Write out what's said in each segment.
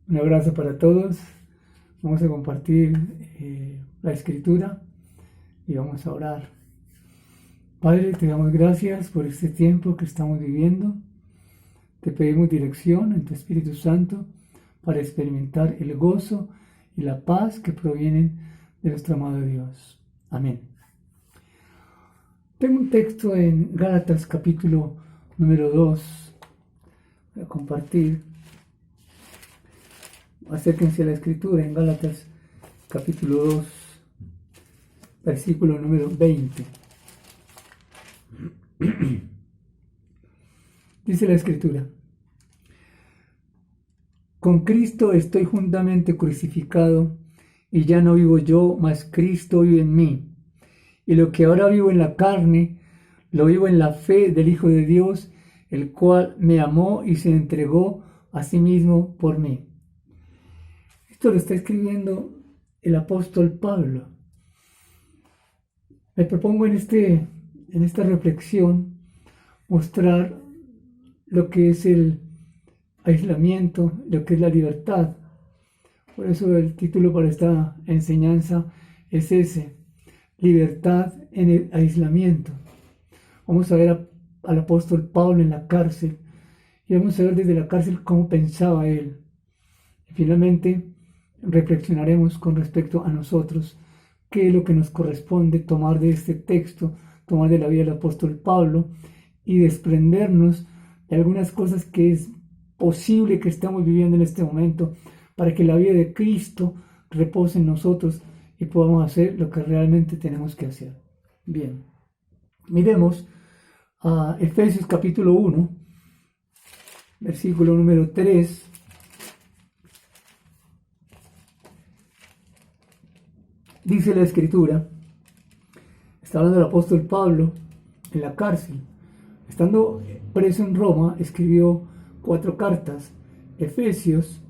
Un abrazo para todos. Vamos a compartir la escritura y vamos a orar. Padre, te damos gracias por este tiempo que estamos viviendo. Te pedimos dirección en tu Espíritu Santo para experimentar el gozo y la paz que provienen de nuestro amado Dios. Amén. Tengo un texto en Gálatas capítulo número 2. Voy a compartir. Acérquense a la escritura en Gálatas capítulo 2, versículo número 20. Dice la escritura: con Cristo estoy juntamente crucificado, y ya no vivo yo, mas Cristo vive en mí. Y lo que ahora vivo en la carne, lo vivo en la fe del Hijo de Dios, el cual me amó y se entregó a sí mismo por mí. Esto lo está escribiendo el apóstol Pablo. Me propongo en esta reflexión mostrar lo que es el aislamiento, lo que es la libertad. Por eso el título para esta enseñanza es ese: libertad en el aislamiento. Vamos a ver al apóstol Pablo en la cárcel y vamos a ver desde la cárcel cómo pensaba él. Y finalmente reflexionaremos con respecto a nosotros, qué es lo que nos corresponde tomar de este texto, tomar de la vida del apóstol Pablo y desprendernos de algunas cosas que es posible que estamos viviendo en este momento, para que la vida de Cristo repose en nosotros y podamos hacer lo que realmente tenemos que hacer. Bien, miremos a Efesios capítulo 1, versículo número 3. Dice la escritura, está hablando el apóstol Pablo en la cárcel. Estando preso en Roma, escribió 4 cartas: Efesios,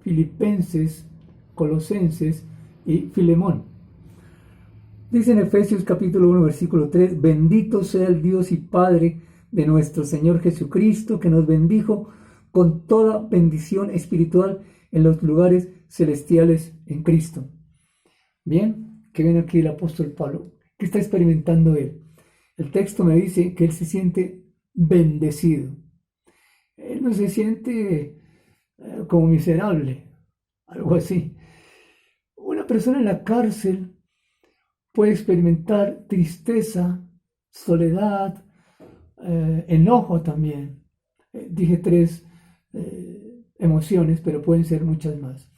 Filipenses, Colosenses y Filemón. Dice en Efesios capítulo 1, versículo 3, bendito sea el Dios y Padre de nuestro Señor Jesucristo, que nos bendijo con toda bendición espiritual en los lugares celestiales en Cristo. Bien, ¿qué ven aquí el apóstol Pablo? ¿Qué está experimentando él? El texto me dice que él se siente bendecido. Él no se siente como miserable, algo así. Una persona en la cárcel puede experimentar tristeza, soledad, enojo también. Dije 3 emociones, pero pueden ser muchas más.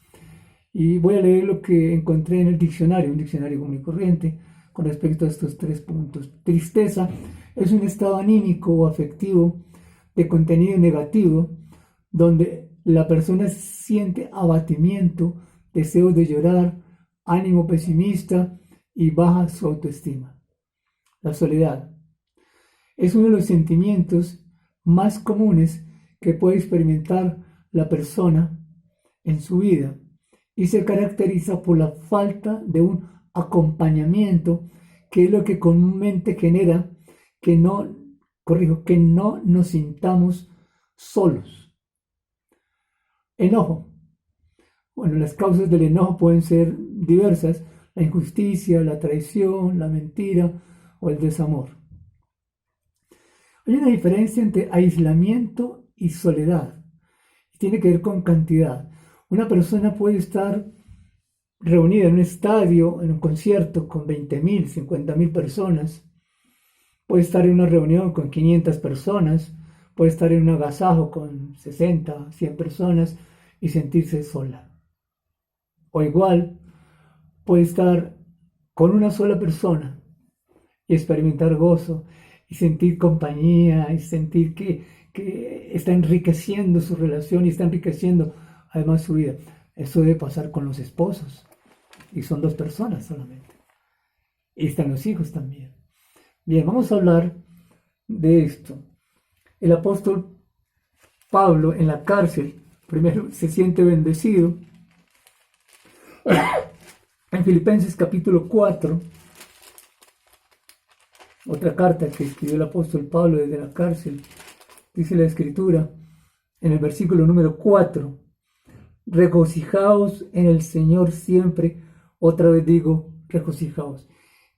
Y voy a leer lo que encontré en el diccionario, un diccionario común y corriente, con respecto a estos 3 puntos. Tristeza es un estado anímico o afectivo de contenido negativo, donde la persona siente abatimiento, deseos de llorar, ánimo pesimista y baja su autoestima. La soledad es uno de los sentimientos más comunes que puede experimentar la persona en su vida y se caracteriza por la falta de un acompañamiento, que es lo que comúnmente genera que no nos sintamos solos. Enojo. Bueno, las causas del enojo pueden ser diversas: la injusticia, la traición, la mentira o el desamor. Hay una diferencia entre aislamiento y soledad. Tiene que ver con cantidad. Una persona puede estar reunida en un estadio, en un concierto con 20,000, 50,000 personas. Puede estar en una reunión con 500 personas. Puede estar en un agasajo con 60, 100 personas y sentirse sola. O igual, puede estar con una sola persona y experimentar gozo y sentir compañía y sentir que está enriqueciendo su relación y está enriqueciendo además su vida. Eso debe pasar con los esposos, y son 2 personas solamente. Y están los hijos también. Bien, vamos a hablar de esto. El apóstol Pablo en la cárcel primero se siente bendecido. En Filipenses capítulo 4, otra carta que escribió el apóstol Pablo desde la cárcel, dice la escritura en el versículo número 4: regocijaos en el Señor siempre. Otra vez digo, regocijaos.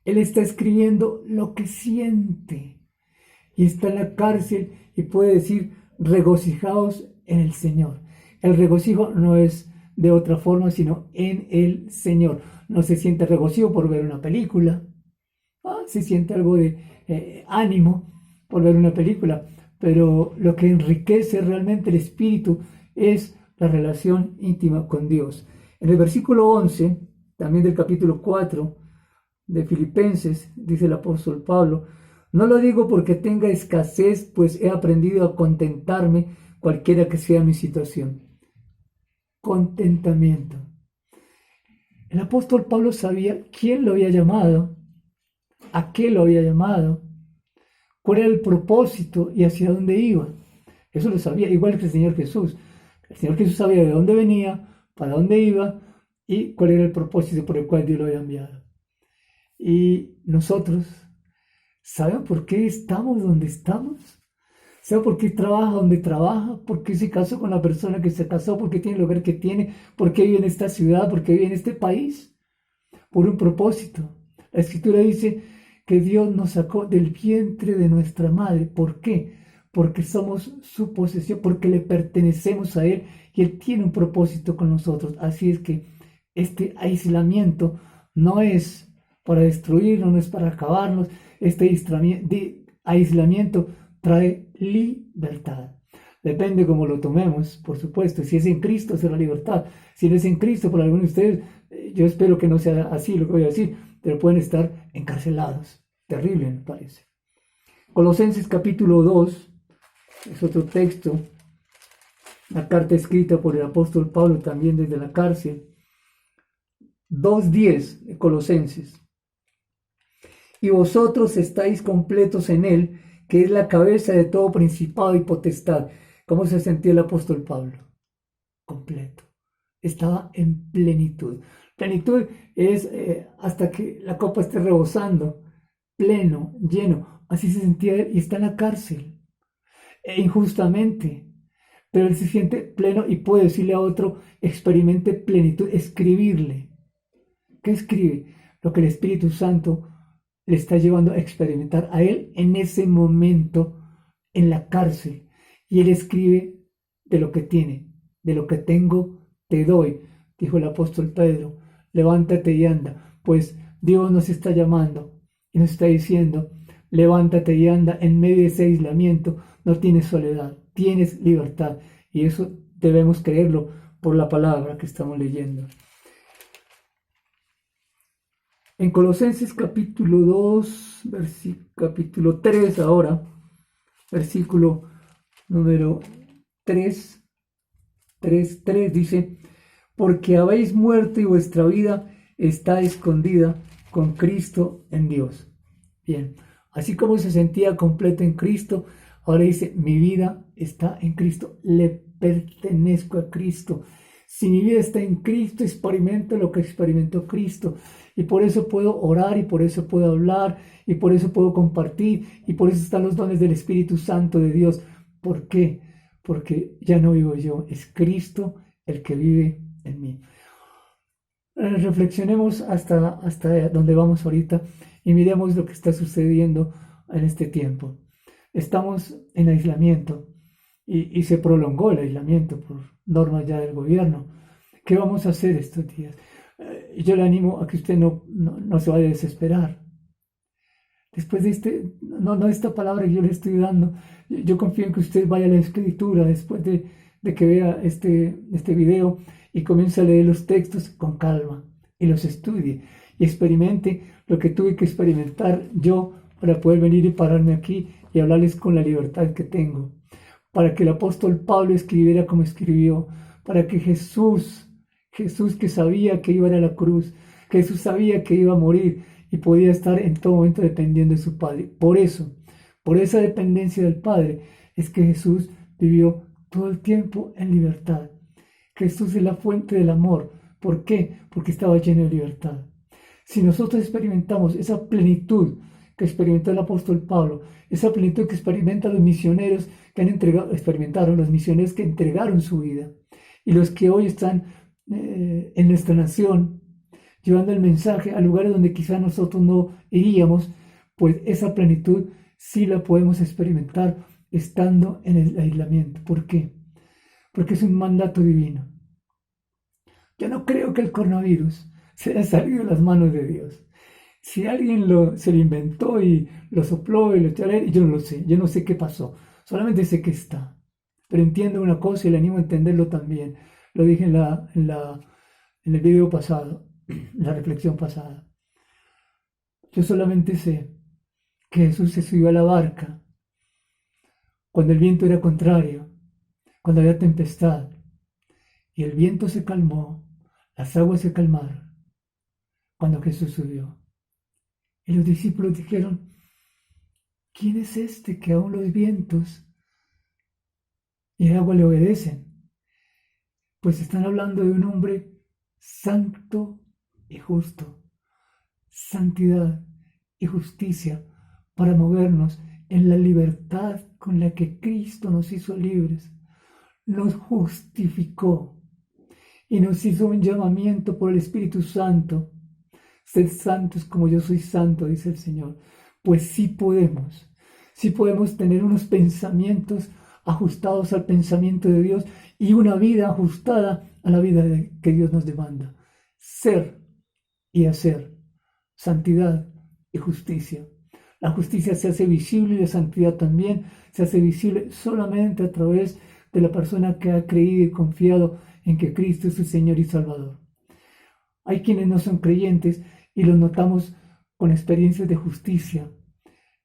Él está escribiendo lo que siente y está en la cárcel y puede decir, regocijaos en el Señor. El regocijo no es de otra forma, sino en el Señor. No se siente regocijo por ver una película, se siente algo de ánimo por ver una película, pero lo que enriquece realmente el espíritu es la relación íntima con Dios. En el versículo 11, también del capítulo 4 de Filipenses, dice el apóstol Pablo, no lo digo porque tenga escasez, pues he aprendido a contentarme cualquiera que sea mi situación. Contentamiento. El apóstol Pablo sabía quién lo había llamado, a qué lo había llamado, cuál era el propósito y hacia dónde iba. Eso lo sabía, igual que el Señor Jesús. El Señor Jesús sabía de dónde venía, para dónde iba y cuál era el propósito por el cual Dios lo había enviado. Y nosotros, ¿saben por qué estamos donde estamos? ¿Saben por qué trabaja donde trabaja? ¿Por qué se casó con la persona que se casó? ¿Por qué tiene el lugar que tiene? ¿Por qué vive en esta ciudad? ¿Por qué vive en este país? Por un propósito. La Escritura dice que Dios nos sacó del vientre de nuestra madre. ¿Por qué? Porque somos su posesión, porque le pertenecemos a Él y Él tiene un propósito con nosotros. Así es que este aislamiento no es para destruirnos, no es para acabarnos. Este aislamiento trae libertad. Depende cómo lo tomemos, por supuesto. Si es en Cristo, será libertad. Si no es en Cristo, por algunos de ustedes, yo espero que no sea así lo que voy a decir, pero pueden estar encarcelados. Terrible, me parece. Colosenses capítulo 2 es otro texto, la carta escrita por el apóstol Pablo también desde la cárcel. 2:10 de Colosenses. Y vosotros estáis completos en él, que es la cabeza de todo principado y potestad. ¿Cómo se sentía el apóstol Pablo? Completo. Estaba en plenitud. Plenitud es hasta que la copa esté rebosando, pleno, lleno. Así se sentía él y está en la cárcel, injustamente. Pero él se siente pleno y puede decirle a otro, experimente plenitud, escribirle. ¿Qué escribe? Lo que el Espíritu Santo le está llevando a experimentar a él en ese momento en la cárcel. Y él escribe de lo que tiene, de lo que tengo, te doy, dijo el apóstol Pedro, levántate y anda, pues Dios nos está llamando y nos está diciendo, levántate y anda en medio de ese aislamiento, no tienes soledad, tienes libertad, y eso debemos creerlo por la palabra que estamos leyendo. En Colosenses capítulo 2, capítulo 3 ahora, versículo número 3 dice, porque habéis muerto y vuestra vida está escondida con Cristo en Dios. Bien, así como se sentía completo en Cristo, ahora dice, mi vida está en Cristo, le pertenezco a Cristo. Si mi vida está en Cristo, experimento lo que experimentó Cristo. Y por eso puedo orar, y por eso puedo hablar, y por eso puedo compartir, y por eso están los dones del Espíritu Santo de Dios. ¿Por qué? Porque ya no vivo yo, es Cristo el que vive en mí. Reflexionemos hasta donde vamos ahorita y miremos lo que está sucediendo en este tiempo. Estamos en aislamiento y se prolongó el aislamiento por normas ya del gobierno. ¿Qué vamos a hacer estos días? Yo le animo a que usted no se vaya a desesperar. Después de esta palabra que yo le estoy dando, yo confío en que usted vaya a la Escritura después de que vea este video y comience a leer los textos con calma y los estudie y experimente lo que tuve que experimentar yo para poder venir y pararme aquí y hablarles con la libertad que tengo. Para que el apóstol Pablo escribiera como escribió, para que Jesús que sabía que iba a ir a la cruz, Jesús sabía que iba a morir y podía estar en todo momento dependiendo de su Padre. Por eso, por esa dependencia del Padre, es que Jesús vivió todo el tiempo en libertad. Jesús es la fuente del amor. ¿Por qué? Porque estaba lleno de libertad. Si nosotros experimentamos esa plenitud que experimentó el apóstol Pablo, esa plenitud que experimentan los misioneros que experimentaron los misioneros que entregaron su vida y los que hoy están en nuestra nación, llevando el mensaje a lugares donde quizá nosotros no iríamos, pues esa plenitud sí la podemos experimentar estando en el aislamiento. ¿Por qué? Porque es un mandato divino. Yo no creo que el coronavirus se haya salido de las manos de Dios. Si alguien se lo inventó y lo sopló y lo echó a leer, yo no lo sé, yo no sé qué pasó, solamente sé que está. Pero entiendo una cosa y le animo a entenderlo también. Lo dije en el video pasado, en la reflexión pasada. Yo solamente sé que Jesús se subió a la barca cuando el viento era contrario, cuando había tempestad, y el viento se calmó, las aguas se calmaron, cuando Jesús subió. Y los discípulos dijeron, ¿quién es este que aún los vientos y el agua le obedecen? Pues están hablando de un hombre santo y justo, santidad y justicia para movernos en la libertad con la que Cristo nos hizo libres, nos justificó y nos hizo un llamamiento por el Espíritu Santo. Sed santos como yo soy santo, dice el Señor. Pues sí podemos tener unos pensamientos ajustados al pensamiento de Dios y una vida ajustada a la vida que Dios nos demanda. Ser y hacer, santidad y justicia. La justicia se hace visible y la santidad también se hace visible solamente a través de la persona que ha creído y confiado en que Cristo es su Señor y Salvador. Hay quienes no son creyentes y los notamos con experiencias de justicia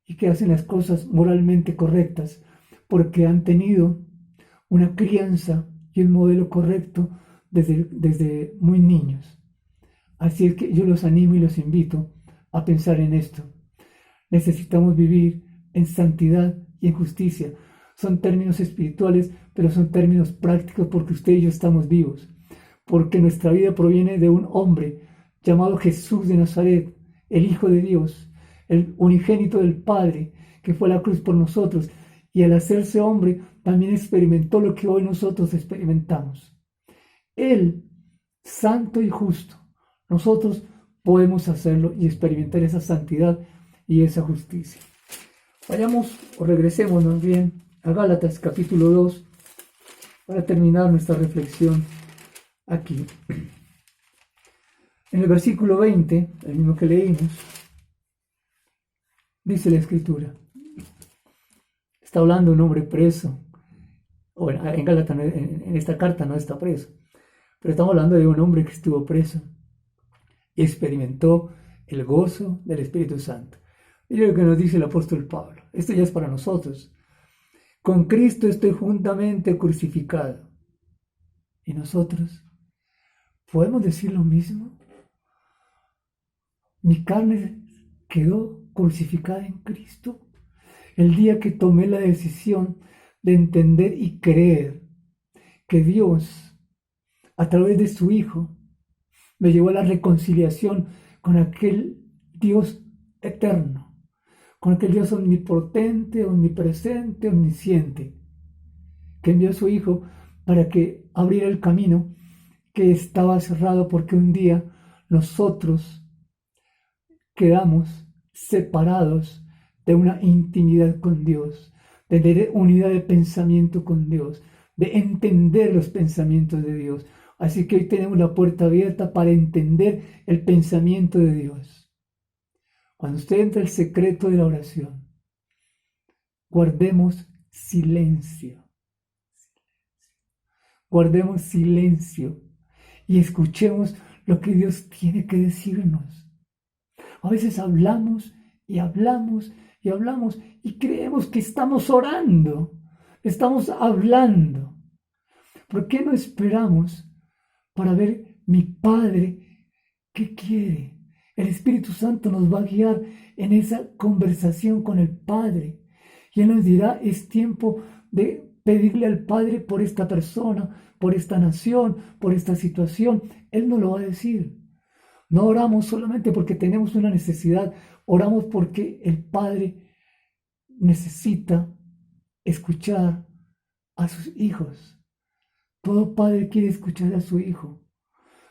y que hacen las cosas moralmente correctas porque han tenido una crianza y un modelo correcto desde muy niños. Así es que yo los animo y los invito a pensar en esto. Necesitamos vivir en santidad y en justicia. Son términos espirituales, pero son términos prácticos porque usted y yo estamos vivos. Porque nuestra vida proviene de un hombre llamado Jesús de Nazaret, el Hijo de Dios, el unigénito del Padre, que fue a la cruz por nosotros, y al hacerse hombre también experimentó lo que hoy nosotros experimentamos. Él, santo y justo, nosotros podemos hacerlo y experimentar esa santidad y esa justicia. Vayamos o regresemos más bien a Gálatas capítulo 2 para terminar nuestra reflexión aquí. En el versículo 20, el mismo que leímos, dice la Escritura. Está hablando un hombre preso. Bueno, en Gálatas, en esta carta no está preso, pero estamos hablando de un hombre que estuvo preso y experimentó el gozo del Espíritu Santo. Mira lo que nos dice el apóstol Pablo. Esto ya es para nosotros. Con Cristo estoy juntamente crucificado. ¿Y nosotros podemos decir lo mismo? Mi carne quedó crucificada en Cristo. El día que tomé la decisión de entender y creer que Dios, a través de su Hijo, me llevó a la reconciliación con aquel Dios eterno, con aquel Dios omnipotente, omnipresente, omnisciente, que envió a su Hijo para que abriera el camino que estaba cerrado porque un día nosotros quedamos separados de una intimidad con Dios, de tener unidad de pensamiento con Dios, de entender los pensamientos de Dios. Así que hoy tenemos la puerta abierta para entender el pensamiento de Dios. Cuando usted entra al secreto de la oración, guardemos silencio. Guardemos silencio y escuchemos lo que Dios tiene que decirnos. A veces hablamos y hablamos y hablamos y creemos que estamos orando, estamos hablando. ¿Por qué no esperamos para ver mi Padre qué quiere? El Espíritu Santo nos va a guiar en esa conversación con el Padre y Él nos dirá, es tiempo de pedirle al Padre por esta persona, por esta nación, por esta situación. Él nos lo va a decir. No oramos solamente porque tenemos una necesidad, oramos porque el Padre necesita escuchar a sus hijos. Todo padre quiere escuchar a su hijo.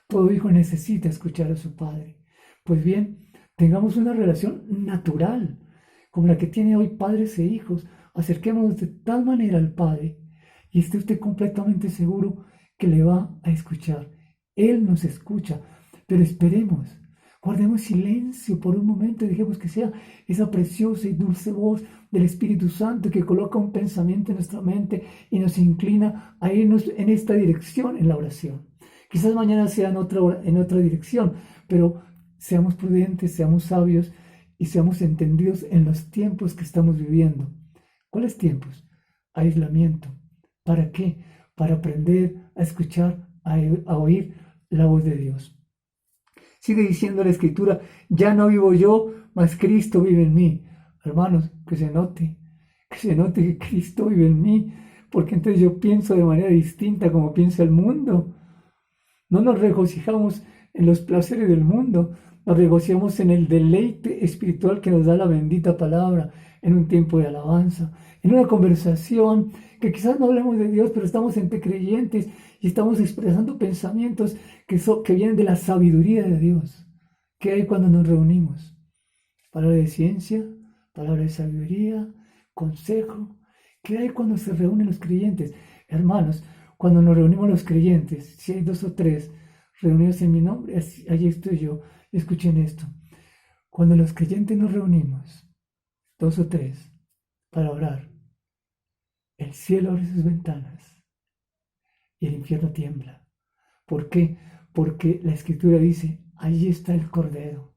Todo hijo necesita escuchar a su padre. Pues bien, tengamos una relación natural, como la que tiene hoy padres e hijos. Acerquémonos de tal manera al Padre y esté usted completamente seguro que le va a escuchar. Él nos escucha, pero esperemos. Guardemos silencio por un momento y dejemos que sea esa preciosa y dulce voz del Espíritu Santo que coloca un pensamiento en nuestra mente y nos inclina a irnos en esta dirección en la oración. Quizás mañana sea en otra dirección, pero seamos prudentes, seamos sabios y seamos entendidos en los tiempos que estamos viviendo. ¿Cuáles tiempos? Aislamiento. ¿Para qué? Para aprender a escuchar, a oír la voz de Dios. Sigue diciendo la Escritura, ya no vivo yo, mas Cristo vive en mí. Hermanos, que se note que Cristo vive en mí, porque entonces yo pienso de manera distinta como piensa el mundo. No nos regocijamos en los placeres del mundo, nos regocijamos en el deleite espiritual que nos da la bendita palabra, en un tiempo de alabanza, en una conversación que quizás no hablemos de Dios, pero estamos entre creyentes y estamos expresando pensamientos que vienen de la sabiduría de Dios. ¿Qué hay cuando nos reunimos? Palabra de ciencia, palabra de sabiduría, consejo. ¿Qué hay cuando se reúnen los creyentes? Hermanos, cuando nos reunimos los creyentes, si hay 2 o 3 reunidos en mi nombre, allí estoy yo. Escuchen esto. Cuando los creyentes nos reunimos, 2 o 3, para orar, el cielo abre sus ventanas y el infierno tiembla. ¿Por qué? Porque la Escritura dice, allí está el Cordero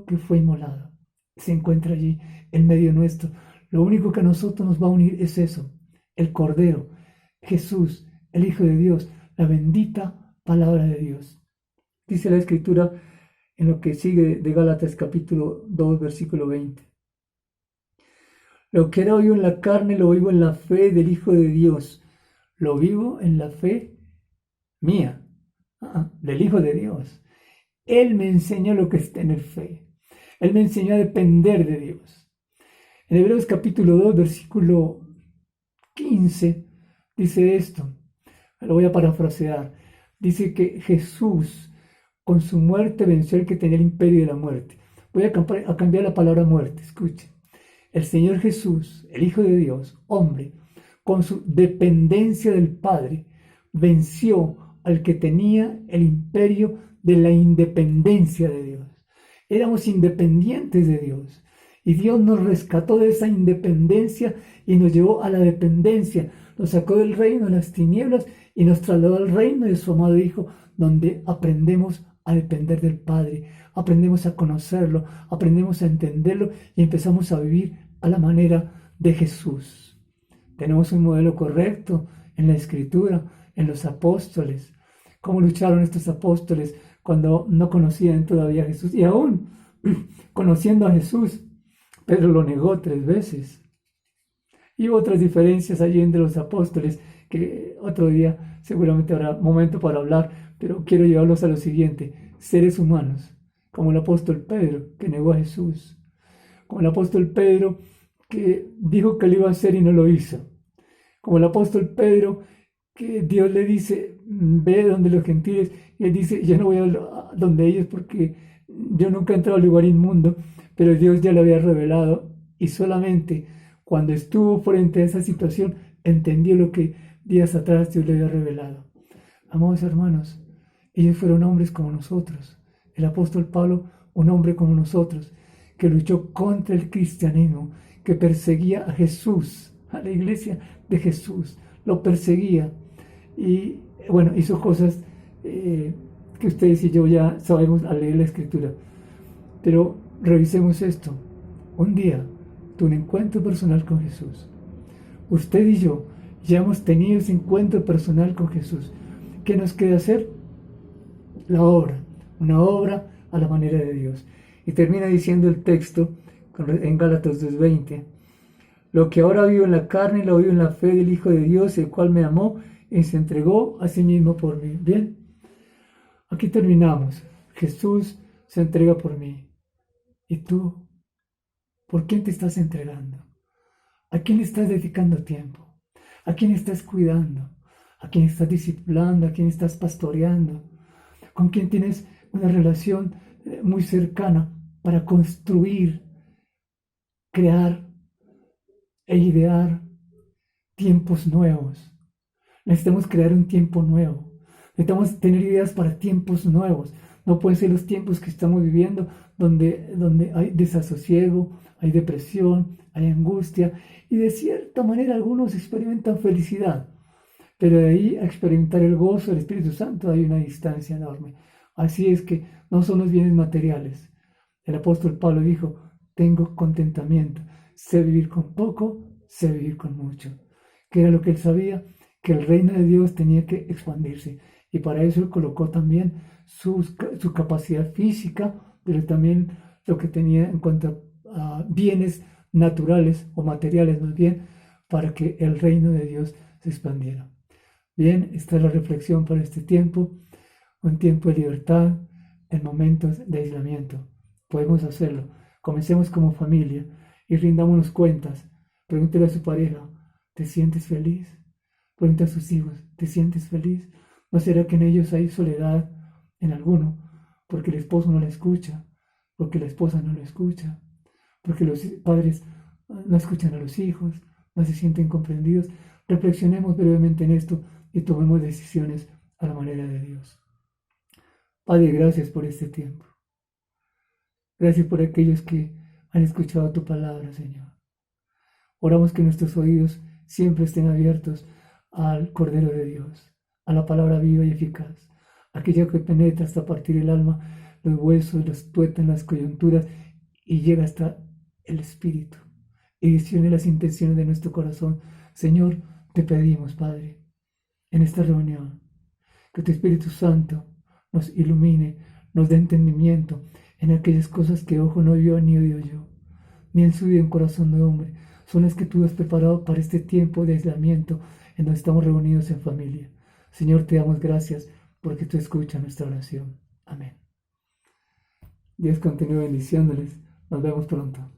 que fue inmolado. Se encuentra allí en medio nuestro. Lo único que a nosotros nos va a unir es eso, el Cordero, Jesús, el Hijo de Dios, la bendita palabra de Dios. Dice la Escritura en lo que sigue de Gálatas capítulo 2, versículo 20. Lo que era oído en la carne lo vivo en la fe del Hijo de Dios. Lo vivo en la fe mía, del Hijo de Dios. Él me enseñó lo que es tener fe. Él me enseñó a depender de Dios. En Hebreos capítulo 2, versículo 15, dice esto. Lo voy a parafrasear. Dice que Jesús, con su muerte, venció al que tenía el imperio de la muerte. Voy a cambiar la palabra muerte. Escuchen. El Señor Jesús, el Hijo de Dios, hombre, con su dependencia del Padre, venció al que tenía el imperio de la independencia de Dios. Éramos independientes de Dios y Dios nos rescató de esa independencia y nos llevó a la dependencia. Nos sacó del reino de las tinieblas y nos trasladó al reino de su amado Hijo, donde aprendemos a depender del Padre, aprendemos a conocerlo, aprendemos a entenderlo y empezamos a vivir a la manera de Jesús. Tenemos un modelo correcto en la Escritura, en los apóstoles. ¿Cómo lucharon estos apóstoles cuando no conocían todavía a Jesús? Y aún conociendo a Jesús, Pedro lo negó 3 veces. Y otras diferencias allí entre los apóstoles que otro día seguramente habrá momento para hablar, pero quiero llevarlos a lo siguiente. Seres humanos, como el apóstol Pedro, que negó a Jesús, como el apóstol Pedro, que dijo que lo iba a hacer y no lo hizo, como el apóstol Pedro, que Dios le dice, ve donde los gentiles, y él dice, yo no voy a donde ellos porque yo nunca he entrado al lugar inmundo, pero Dios ya lo había revelado, y solamente cuando estuvo frente a esa situación, entendió lo que días atrás Dios le había revelado. Amados hermanos, ellos fueron hombres como nosotros. El apóstol Pablo, un hombre como nosotros, que luchó contra el cristianismo, que perseguía a Jesús, a la iglesia de Jesús, lo perseguía. Y bueno, hizo cosas que ustedes y yo ya sabemos al leer la Escritura. Pero revisemos esto. Un día tuve un encuentro personal con Jesús. Usted y yo ya hemos tenido ese encuentro personal con Jesús. ¿Qué nos queda hacer? La obra, una obra a la manera de Dios. Y termina diciendo el texto en Gálatas 2:20. Lo que ahora vivo en la carne, lo vivo en la fe del Hijo de Dios, el cual me amó y se entregó a sí mismo por mí. Bien, aquí terminamos. Jesús se entrega por mí. ¿Y tú? ¿Por quién te estás entregando? ¿A quién le estás dedicando tiempo? ¿A quién estás cuidando? a quién estás discipulando, a quién estás pastoreando, con quién tienes una relación muy cercana para construir, crear e idear tiempos nuevos. Necesitamos crear un tiempo nuevo. Necesitamos tener ideas para tiempos nuevos. No pueden ser los tiempos que estamos viviendo donde hay desasosiego, hay depresión, hay angustia y de cierta manera algunos experimentan felicidad. Pero de ahí a experimentar el gozo del Espíritu Santo hay una distancia enorme. Así es que no son los bienes materiales. El apóstol Pablo dijo, tengo contentamiento, sé vivir con poco, sé vivir con mucho. Que era lo que él sabía, que el reino de Dios tenía que expandirse. Y para eso él colocó también su capacidad física, pero también lo que tenía en cuanto a bienes naturales o materiales más bien, para que el reino de Dios se expandiera. Bien, esta es la reflexión para este tiempo, un tiempo de libertad en momentos de aislamiento. Podemos hacerlo. Comencemos como familia y rindámonos cuentas. Pregúntele a su pareja, ¿te sientes feliz? Pregúntale a sus hijos, ¿te sientes feliz? ¿No será que en ellos hay soledad en alguno? Porque el esposo no le escucha, porque la esposa no lo escucha, porque los padres no escuchan a los hijos, no se sienten comprendidos. Reflexionemos brevemente en esto y tomemos decisiones a la manera de Dios. Padre, gracias por este tiempo. Gracias por aquellos que han escuchado tu palabra, Señor. Oramos que nuestros oídos siempre estén abiertos al Cordero de Dios, a la palabra viva y eficaz, aquella que penetra hasta partir el alma, los huesos, los tuétanos, las coyunturas y llega hasta el espíritu y discierne las intenciones de nuestro corazón. Señor, te pedimos, Padre, en esta reunión, que tu Espíritu Santo nos ilumine, nos dé entendimiento en aquellas cosas que ojo no vio ni oído yo, ni en su vida en corazón de hombre. Son las que tú has preparado para este tiempo de aislamiento en donde estamos reunidos en familia. Señor, te damos gracias porque tú escuchas nuestra oración. Amén. Dios continúe bendiciéndoles. Nos vemos pronto.